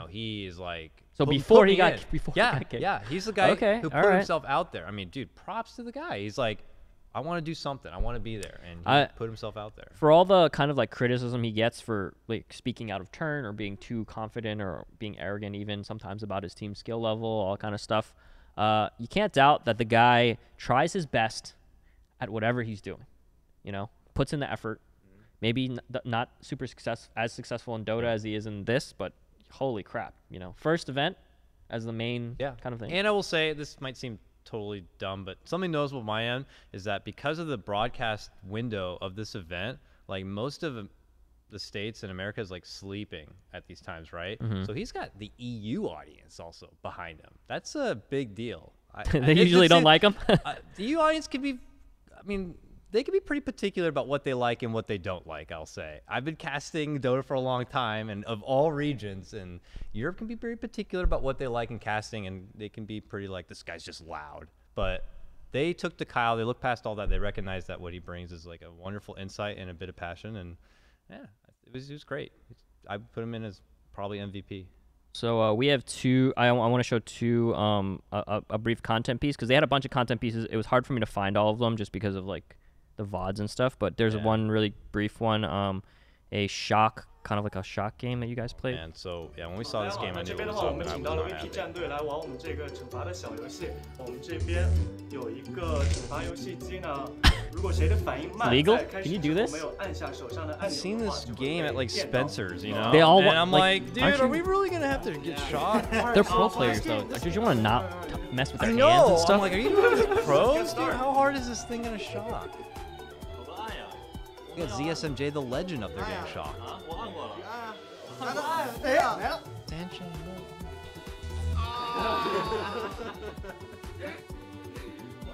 He is like. So put before me he got in. kicked. Yeah, he's the guy who put right. himself out there. I mean, dude, props to the guy. He's like, I want to do something. I want to be there, and he put himself out there. For all the kind of like criticism he gets for like speaking out of turn or being too confident or being arrogant, even sometimes about his team skill level, all kind of stuff. You can't doubt that the guy tries his best at whatever he's doing. Puts in the effort. Maybe not super successful in Dota as he is in this, but holy crap! First event as the main kind of thing. And I will say, this might seem totally dumb, but something noticeable on my end is that because of the broadcast window of this event, like most of the states in America is like sleeping at these times, right? So he's got the EU audience also behind him. That's a big deal. They usually don't like him. The EU audience can be, I mean, they can be pretty particular about what they like and what they don't like, I'll say. I've been casting Dota for a long time, and of all regions, and Europe can be very particular about what they like in casting, and they can be pretty like, this guy's just loud. But they took to Kyle, they looked past all that, they recognized that what he brings is like a wonderful insight and a bit of passion, and yeah, it was great. I put him in as probably MVP. So we have two. I want to show two a brief content piece because they had a bunch of content pieces. It was hard for me to find all of them just because of like the VODs and stuff. But there's one really brief one, a shock, kind of like a shock game that you guys played. And so yeah, when we saw this game, I knew it was up, and I was not happy. Legal? Can you do this? I've seen this game at like Spencer's, They all and I'm like, dude, aren't are you- we really gonna have to get shot? They're pro players though. Like, did you want to not mess with their I hands know. and stuff? I'm like, are you really pros? Dude, how hard is this thing gonna shock? You got ZSMJ, the legend up there getting shot.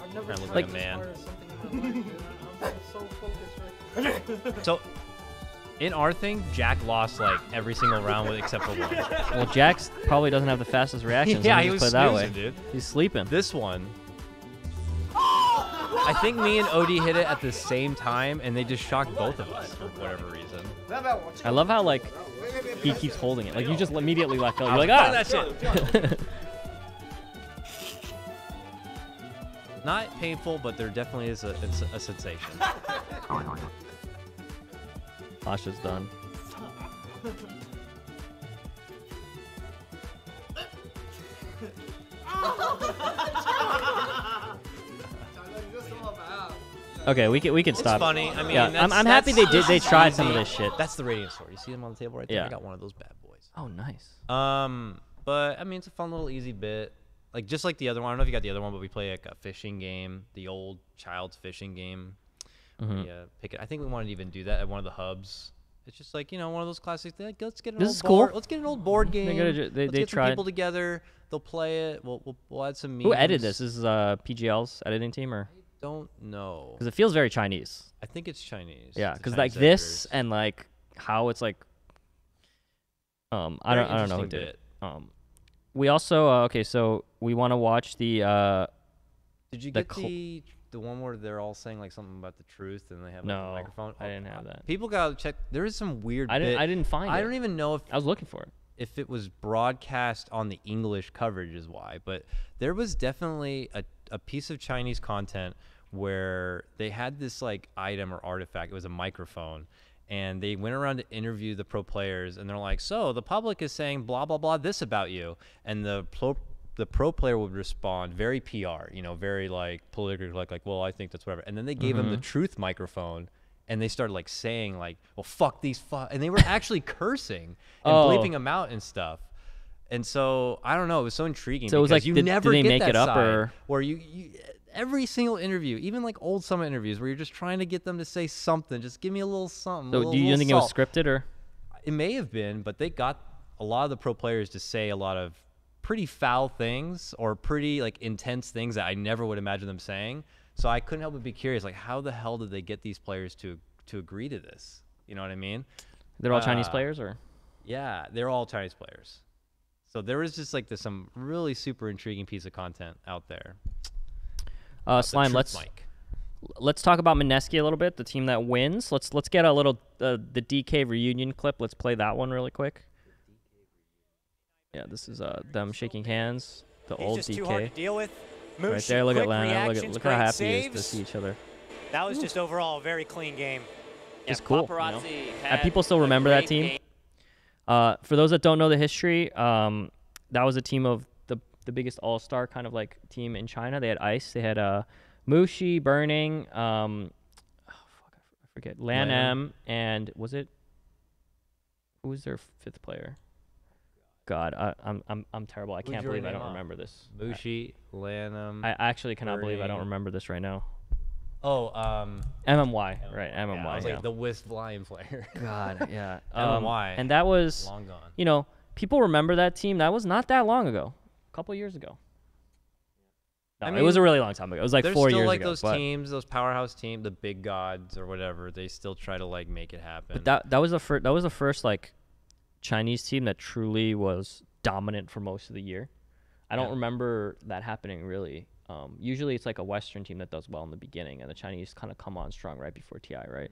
I look like a man. So, in our thing, Jack lost like every single round except for one. Well, Jax probably doesn't have the fastest reactions. Yeah, Let me he just was put it that way. snoozing, dude. He's sleeping. This one, I think me and Odie hit it at the same time, and they just shocked both of us for whatever reason. I love how like he keeps holding it. Like you just immediately let go. You're like, That's ah. it. Not painful, but there definitely is a sensation. Pasha's done. Okay, we can stop. It's funny. I mean, yeah, I'm happy they tried some of this shit. That's the radiant sword. You see them on the table right there? Yeah. I got one of those bad boys. Oh, nice. But I mean, it's a fun little easy bit. Like just like the other one. I don't know if you got the other one, but we play like a fishing game, the old child's fishing game. Mhm. Yeah, pick it. I think we wanted to even do that at one of the hubs, It's just like, one of those classic things. Like, let's get an This old is cool. board. Let's get an old board game. They let's get some tried. people together. They'll play it. We'll add some memes. Who edited this? This is PGL's editing team, or? Don't know. Because it feels very Chinese. I think it's Chinese. Yeah, It's because Chinese like this editors. and like how it's like. I don't know who did it. We also okay, so we want to watch the. Did you get the one where they're all saying like something about the truth and they have like, a microphone? I didn't have that. People gotta check. There is some weird. I didn't find it. I don't even know if I was looking for it. If it was broadcast on the English coverage is why, but there was definitely a piece of Chinese content where they had this like item or artifact. It was a microphone. And they went around to interview the pro players, and they're like, "So the public is saying blah blah blah this about you," and the pro player would respond very PR, very like politically, like, "Well, I think that's whatever." And then they gave him the truth microphone, and they started like saying like, "Well, fuck these and they were actually cursing and bleeping them out and stuff. And so I don't know, it was so intriguing. So it was like, you did never they get make that it up side or where you every single interview, even like old Summit interviews, where you're just trying to get them to say something. Just give me a little something. So do you think it was scripted or? It may have been, but they got a lot of the pro players to say a lot of pretty foul things or pretty like intense things that I never would imagine them saying. So I couldn't help but be curious, like how the hell did they get these players to agree to this? You know what I mean? They're all Chinese players, or? Yeah, they're all Chinese players. So there was just like some really super intriguing piece of content out there. Slime, let's talk about Mineski a little bit, the team that wins. Let's get a little the DK reunion clip. Let's play that one really quick. Yeah, this is them shaking hands. The old just DK. too hard to deal with. Right there, look at Lana. Look how happy he is to see each other. That was just overall a very clean game. It's cool. And people still remember that team. For those that don't know the history, that was a team of the biggest all-star kind of like team in China. They had Ice. They had Mushi, Burning, I forget, Lan M, and was it? Who was their fifth player? God, I'm terrible. I can't believe I don't remember this. Mushi, Lan M. I actually cannot believe I don't remember this right now. Oh, MMY, right? MMY. Yeah, I was like the Wisp Lion player. God, yeah. MMY. And that was long gone. People remember that team. That was not that long ago. A couple years ago. No, I mean, it was a really long time ago. It was like 4 years ago. There's still like those teams, those powerhouse teams, the big gods or whatever. They still try to like make it happen. But that was the first like Chinese team that truly was dominant for most of the year. I don't remember that happening really. Usually it's like a Western team that does well in the beginning, and the Chinese kind of come on strong right before TI, right?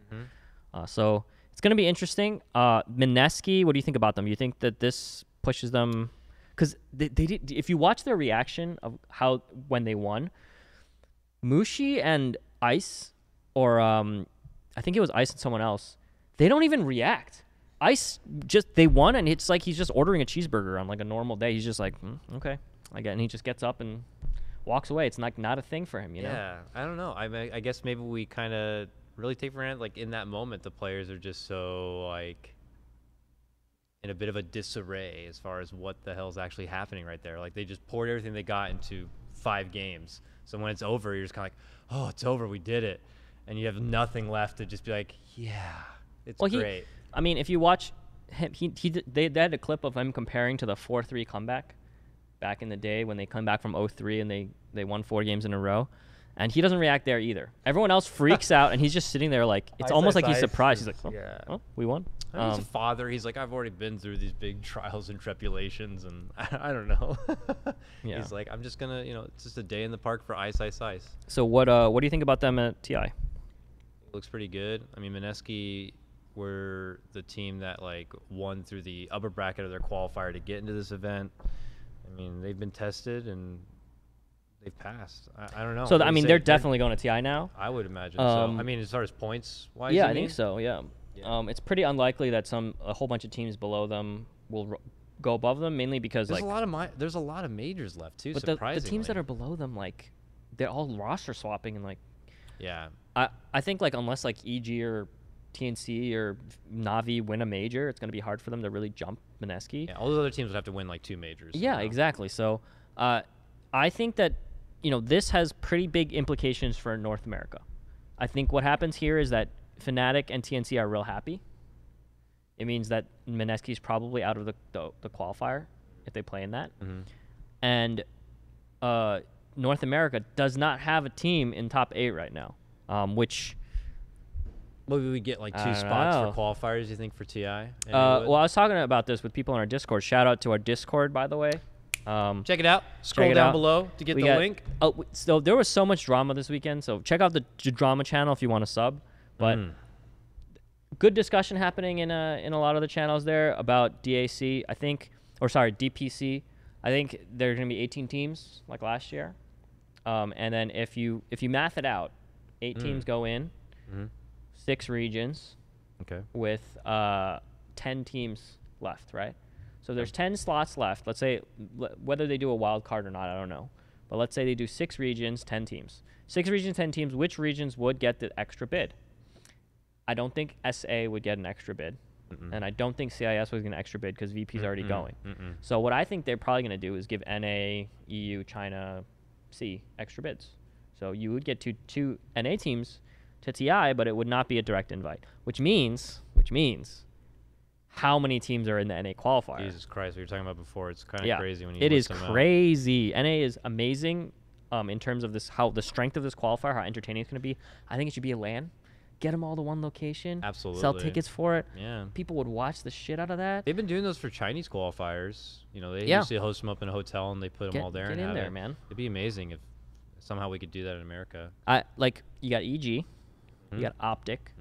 So it's going to be interesting. Mineski, what do you think about them? You think that this pushes them? Because they did. If you watch their reaction of how when they won, Mushi and Ice, or I think it was Ice and someone else, they don't even react. Ice they won, and it's like he's just ordering a cheeseburger on like a normal day. He's just like, okay, I get it. And he just gets up and walks away. It's not a thing for him, you know? Yeah, I don't know. I guess maybe we kind of really take for granted, like in that moment, the players are just so like in a bit of a disarray as far as what the hell's actually happening right there. Like they just poured everything they got into 5 games. So when it's over, you're just kind of like, oh, it's over, we did it. And you have nothing left to just be like, yeah, it's great. I mean, if you watch him, they had a clip of him comparing to the 4-3 comeback back in the day when they come back from 0-3 and they won 4 games in a row. And he doesn't react there either. Everyone else freaks out, and he's just sitting there like, it's almost like he's surprised. He's like, oh, we won? He's a father. He's like, I've already been through these big trials and tribulations, and I don't know. Yeah. He's like, I'm just going to, it's just a day in the park for Ice. So what do you think about them at TI? It looks pretty good. I mean, Mineski were the team that like won through the upper bracket of their qualifier to get into this event. I mean, they've been tested, and they've passed. I don't know. So, I mean, they're definitely going to TI now. I would imagine so. I mean, as far as points-wise, yeah, I think so, yeah. It's pretty unlikely that a whole bunch of teams below them will go above them, mainly because there's a lot of majors left, too, but surprisingly. the teams that are below them, like, they're all roster swapping, and, like, yeah. I think, like, unless, like, EG or TNC or Navi win a major, it's going to be hard for them to really jump Mineski. Yeah, all those other teams would have to win, like, 2 majors. Yeah, exactly. So, I think that, this has pretty big implications for North America. I think what happens here is that Fnatic and TNC are real happy. it means that Mineski's probably out of the qualifier if they play in that. And North America does not have a team in top 8 right now, which... Maybe we get like 2 spots for qualifiers, you think, for TI? Well, I was talking about this with people on our Discord. Shout out to our Discord, by the way. Check it out. Scroll down below to get the link. So there was so much drama this weekend. So check out the drama channel if you want to sub. But good discussion happening in a lot of the channels there about DAC. I think, or sorry, DPC. I think there are going to be 18 teams like last year. And then if you math it out, 8 teams go in. 6 regions, with 10 teams left, right? So there's 10 slots left. Let's say whether they do a wild card or not, I don't know. But let's say they do 6 regions, 10 teams. 6 regions, 10 teams. Which regions would get the extra bid? I don't think SA would get an extra bid, and I don't think CIS was going to extra bid because VP's already going. So what I think they're probably going to do is give NA, EU, China, C extra bids. So you would get two NA teams to TI, but it would not be a direct invite, which means how many teams are in the NA qualifier? Jesus Christ, what you were talking about before, it's kind of crazy when you It is list them crazy. NA is amazing in terms of how the strength of this qualifier, how entertaining it's going to be. I think it should be a LAN. Get them all to one location. Absolutely. Sell tickets for it. Yeah. People would watch the shit out of that. They've been doing those for Chinese qualifiers. You know, they usually host them up in a hotel and they put them all there. Get in there, man. It'd be amazing if somehow we could do that in America. You got EG. You got Optic,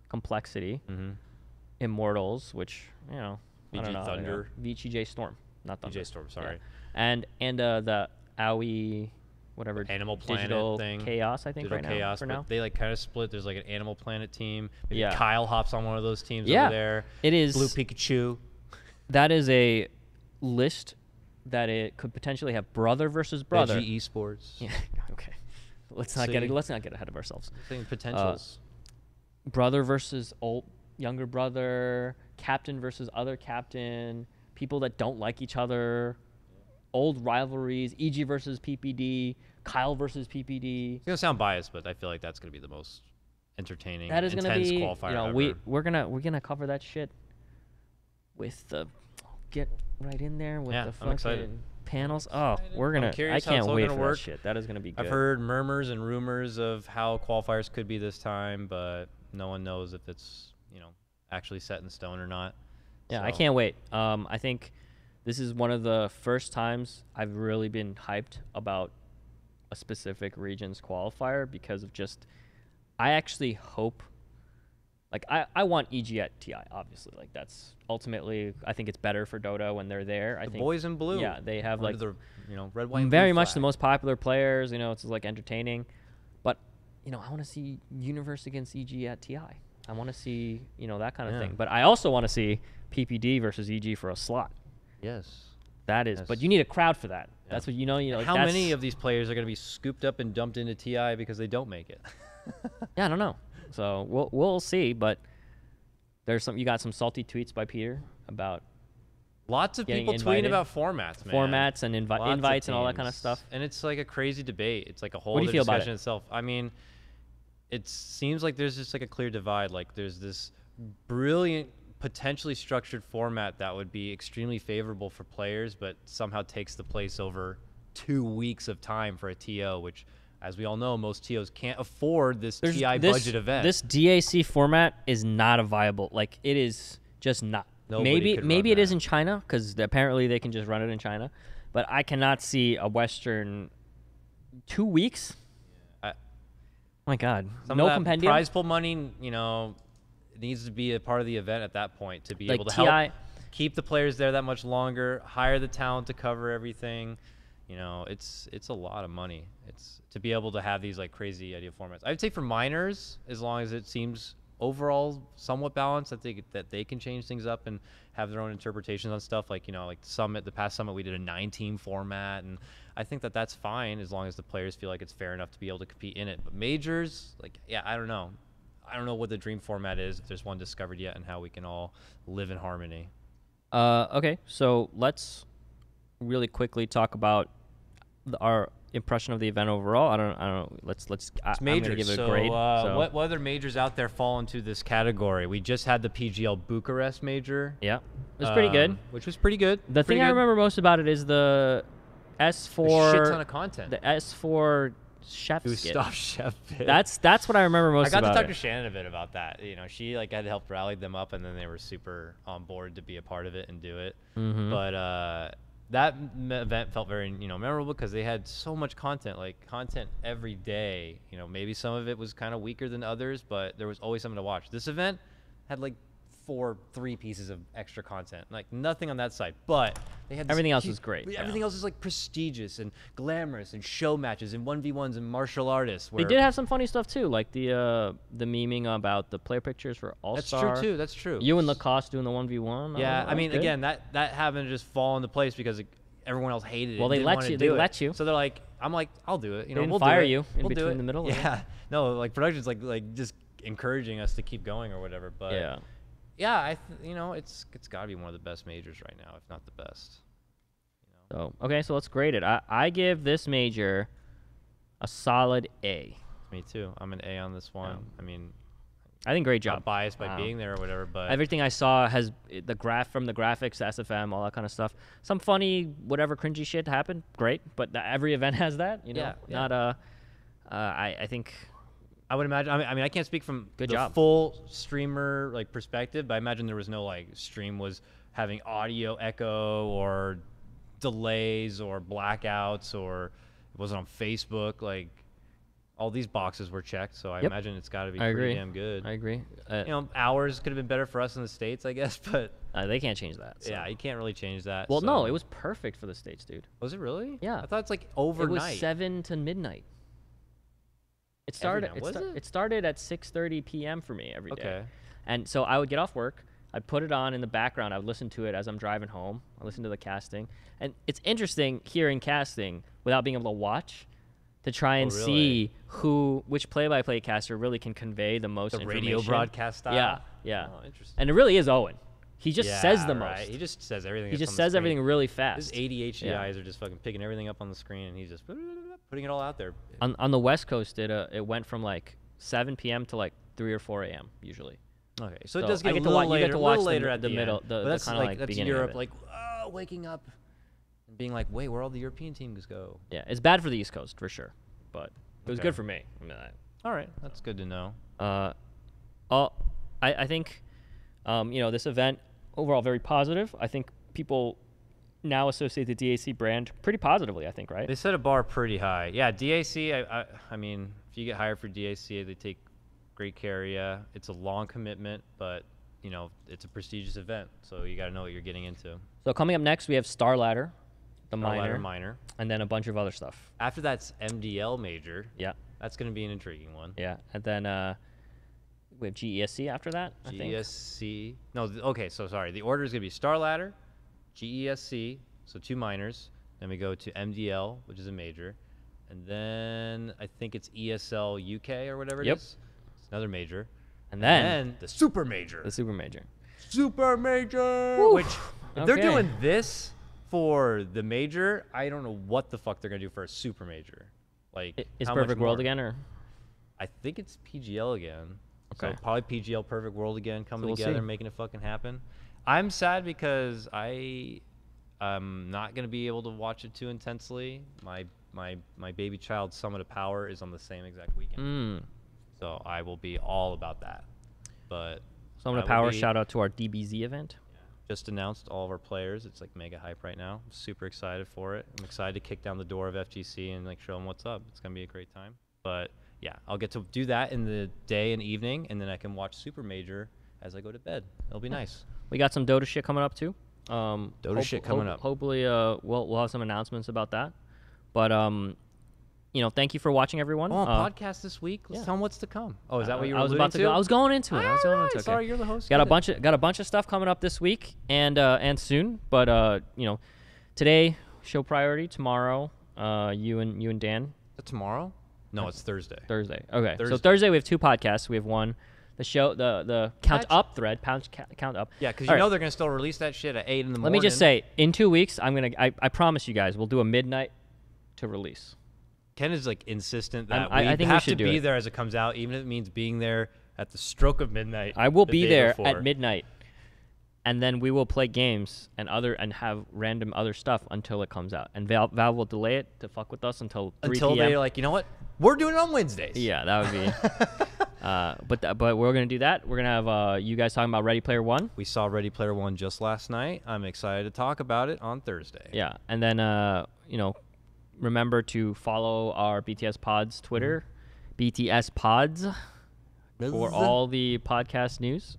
Complexity, Immortals, which, you know, I don't know. Thunder. VGJ Storm, not Thunder. VJ Storm, sorry. Yeah. And the AOE, whatever. Animal Planet Digital thing. Chaos, I think, Digital right Chaos, now. but they like kind of split. There's like an Animal Planet team. Maybe Yeah. Kyle hops on one of those teams over there. It is. Blue Pikachu. That is a list that it could potentially have brother versus brother. Veggie Esports. Yeah. Okay. Let's not get ahead of ourselves. Saying potentials. Brother versus younger brother, captain versus other captain, people that don't like each other, old rivalries, EG versus PPD, Kyle versus PPD. It's gonna sound biased, but I feel like that's gonna be the most entertaining, that is intense gonna be, qualifier you know, ever. we're gonna cover that shit with the get right in there with the fucking panels. Oh, I can't wait for that shit. That is gonna be good. I've heard murmurs and rumors of how qualifiers could be this time, but no one knows if it's, you know, actually set in stone or not. Yeah, so. I can't wait. I think this is one of the first times I've really been hyped about a specific region's qualifier because of just, I actually hope, like, I want EG at TI, obviously. Like, that's ultimately, I think it's better for Dota when they're there. I think boys in blue. Yeah, they have, like, the, you know, red, white, and very blue much flag. the most popular players. You know, it's, like, entertaining. But, you know, I want to see Universe against EG at TI. I want to see, you know, that kind of thing. But I also want to see PPD versus EG for a slot. Yes. That is. But you need a crowd for that. Yeah. That's what you know. Like, how many of these players are going to be scooped up and dumped into TI because they don't make it? Yeah, I don't know. So we'll see. But there's you got some salty tweets by Peter about lots of people tweeting about formats, man. Formats and invites and all that kind of stuff. And it's like a crazy debate. It's like a whole other discussion itself. I mean, it seems like there's just like a clear divide. Like there's this brilliant, potentially structured format that would be extremely favorable for players, but somehow takes the place over 2 weeks of time for a TO, which, as we all know, most TOs can't afford this TI budget event. This DAC format is not a viable. Like, it is just not. Nobody maybe it is in China, because apparently they can just run it in China. But I cannot see a Western 2 weeks. My God, no compendium. Prize pool money, you know, needs to be a part of the event at that point to be able to help keep the players there that much longer, hire the talent to cover everything. You know, it's a lot of money. It's to be able to have these like crazy idea formats. I'd say for minors, as long as it seems overall somewhat balanced, that they can change things up and have their own interpretations on stuff. Like, you know, like the past Summit, we did a 9-team format, and I think that that's fine as long as the players feel like it's fair enough to be able to compete in it. But majors, like, yeah, I don't know. I don't know what the dream format is, if there's one discovered yet, and how we can all live in harmony. Okay, so let's really quickly talk about impression of the event overall. I don't know. Let's. I'm gonna give it a grade. What other majors out there fall into this category? We just had the PGL Bucharest major. Yeah, it was pretty good. Which was pretty good. The thing I remember most about it is the S4. A shit ton of content. The S4 chef skit. Gustav Chef. That's what I remember most about I got to talk to Shannon a bit about that. You know, she like had helped rally them up, and then they were super on board to be a part of it and do it. But that event felt very, memorable because they had so much content, every day. You know, maybe some of it was kind of weaker than others, but there was always something to watch. This event had like 3 pieces of extra content, like nothing on that side, but they had everything else was great. Everything else is like prestigious and glamorous and show matches and 1v1s and martial artists. They did have some funny stuff too, like the memeing about the player pictures for All-Star. That's true too. That's true. You and Lacoste doing the 1v1. Yeah, I mean, again, that happened to just fall into place because everyone else hated it. Well, they let you. They let you. So they're like, I'm like, I'll do it. You know, we'll fire you in between the middle. Yeah. No, like production's like just encouraging us to keep going or whatever. But yeah. Yeah, it's got to be one of the best majors right now, if not the best. So okay, so let's grade it. I give this major a solid A. Me too. I'm an A on this one. Yeah. I mean, I think great job. Not biased by being there or whatever, but everything I saw has from the graphics, SFM, all that kind of stuff. Some funny, whatever cringy shit happened. Great, but every event has that. Yeah. Not I think. I would imagine. I mean, I can't speak from the full streamer perspective, but I imagine there was no stream was having audio echo or delays or blackouts, or it wasn't on Facebook. Like all these boxes were checked, so I imagine it's got to be pretty damn good. I agree. Hours could have been better for us in the States, I guess, but they can't change that. So. Yeah, you can't really change that. Well, no, it was perfect for the States, dude. Was it really? Yeah, I thought it's overnight. It was 7 to midnight. It started. It started at 6:30 p.m. for me every day. Okay. And so I would get off work. I'd put it on in the background. I would listen to it as I'm driving home. I listen to the casting, and it's interesting hearing casting without being able to watch, to try and see which play-by-play caster really can convey the most information. Radio broadcast style. Yeah. Oh, interesting. And it really is Owen. He just says the most. He just says everything. He just says everything really fast. His ADHD eyes are just fucking picking everything up on the screen, and he's just putting it all out there. On the West Coast, it went from 7 p.m. to 3 or 4 a.m. usually. Okay, so it does get a little later. You get to watch later at the middle, that's kind of that's beginning Europe, of it. waking up and being like, wait, where all the European teams go? Yeah, it's bad for the East Coast for sure, but it was good for me. I mean, all right, that's good to know. I think, this event overall very positive. I think people now associate the DAC brand pretty positively. I think, right? They set a bar pretty high. Yeah, DAC. I mean, if you get hired for DAC, they take great care of you. It's a long commitment, but it's a prestigious event, so you got to know what you're getting into. So coming up next, we have Star Ladder, the minor, and then a bunch of other stuff. After that's MDL major. Yeah, that's going to be an intriguing one. Yeah, and then we have GESC after that. GESC. No, okay. So sorry. The order is going to be Star Ladder, GESC, so 2 minors. Then we go to MDL, which is a major, and then I think it's ESL UK or whatever it is. It's another major. And then the super major. The super major. Super major. Woo. Which, if they're doing this for the major, I don't know what the fuck they're gonna do for a super major. Is Perfect World again, or? I think it's PGL again. Okay. So probably PGL Perfect World again, coming together, making it fucking happen. I'm sad because I'm not gonna be able to watch it too intensely. My baby child Summit of Power is on the same exact weekend. So I will be all about that. But Summit of Power, shout out to our DBZ event. Yeah. Just announced all of our players. It's mega hype right now. I'm super excited for it. I'm excited to kick down the door of FGC and show them what's up. It's gonna be a great time. But yeah, I'll get to do that in the day and evening, and then I can watch Super Major as I go to bed. It'll be nice. We got some Dota shit coming up too. Dota shit coming up. Hopefully, we'll have some announcements about that. But thank you for watching, everyone. Podcast this week. Let's tell them what's to come. Oh, is that what you were alluding to? I was going into it. Okay. Sorry, you're the host. Got a bunch of stuff coming up this week and soon. But today show priority. Tomorrow, you and Dan. Tomorrow? No, it's Thursday. Thursday. Okay. So Thursday we have 2 podcasts. We have one. The show, the count up thread, count up. Yeah, because they're going to still release that shit at 8 in the morning. Let me just say, in 2 weeks, I promise you guys, we'll do a midnight to release. Ken is like insistent that I we think have we should to do be it. there as it comes out, even if it means being there at the stroke of midnight. I will the be day there before. at midnight, and then we will play games and have random other stuff until it comes out. And Valve will delay it to fuck with us until 3 Until p.m. they're like, you know what? We're doing it on Wednesdays. Yeah, that would be. But we're gonna do that. We're gonna have you guys talking about Ready Player One. We saw Ready Player One just last night. I'm excited to talk about it on Thursday. Yeah, and then remember to follow our BTS Pods Twitter, BTS Pods, for all the podcast news.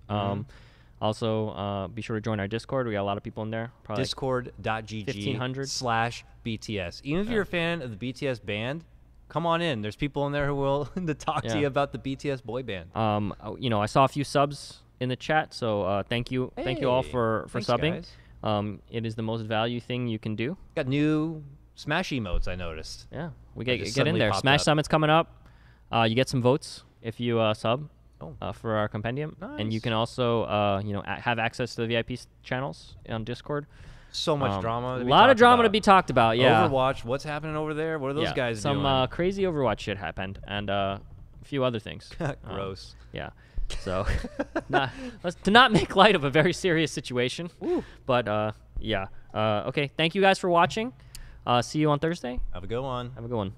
Also, be sure to join our Discord. We got a lot of people in there. Probably Discord.gg/BTS. Even if you're a fan of the BTS band, come on in. There's people in there who will to talk to you about the BTS boy band. I saw a few subs in the chat, so thank you. Thank you all for Thanks, subbing. guys. It is the most value thing you can do. Got new Smash emotes, I noticed. Yeah, we They get just in suddenly there. popped Smash up. Summit's coming up. You get some votes if you sub for our compendium, and you Nice. can also have access to the VIP channels on Discord. So much drama. A lot of drama to be talked about. Yeah. Overwatch. What's happening over there? What are those guys Some doing? crazy Overwatch shit happened, and a few other things. Gross. Yeah. So, to not make light of a very serious situation. But yeah. Okay. Thank you guys for watching. See you on Thursday. Have a good one. Have a good one.